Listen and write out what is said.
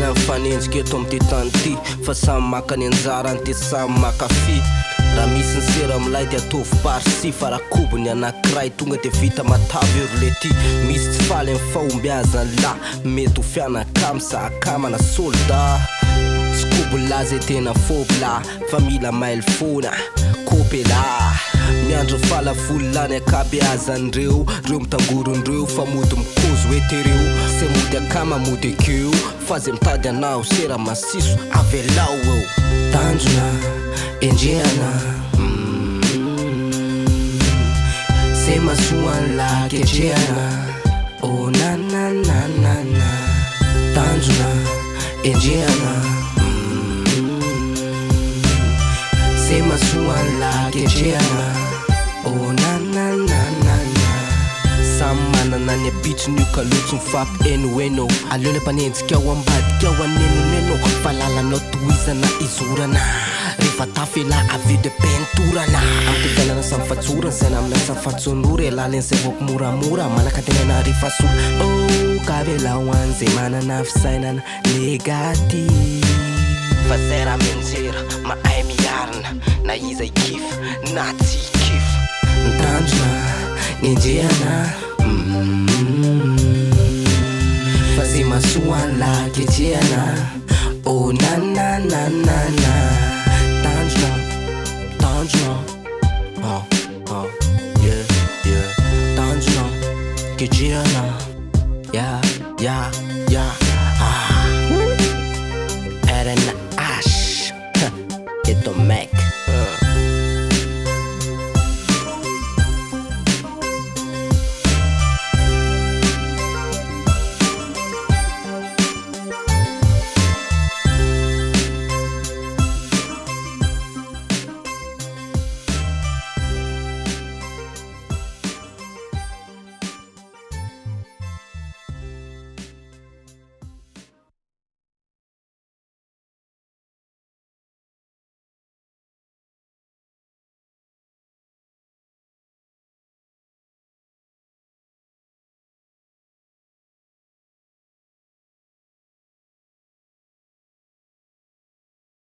Miala mifanenjika eto am'ty tany ty fa samy maka ny anjarany ty samy makafy. Raha misy ny sera milay dia atovy parsy fa raha kobony anankiray tonga dia vita matavy ero le ty. Misy tsy faly amin'ny fahombiazany lahy mety ho fianakamy sa akamana soldat. Tsy kobo lahy zay tena fôby lahy fa mila maily fona kopela. Miandro falafolo lany akabeazan'ireo reo mitangorondreo fa mody mikozo etereo se mody akama mody akeo fa zay mitady anao sera masiso Avelao eo. Tanjona enjehana se masoany lahy ketrehana. Oh nanananana. Tanjona enjehana se masoany lahy ketrehana. Oh nanananana. Samy manana ny abitsiny io kalotso mifapy eno aleo le mpanenjika ao ambadika ao anenoneno fa lalanao tohizana izorana rehefa tafela avy de pentorana. Amty fiainana samy fatsorana saina amina samy fatsonora laleny zay voko moramora manakatenana rifasola. Oh kavelao an'zay manana fisainana negaty fa zay raha menjera mahay miarina na iza ikify na tsy ikify. Tanjona enjehana fa zay masoany lahy ketrehana. Oh nanananana. Tanjona yeah Tanjona ketrehana. Yeah Era na ash eto Mac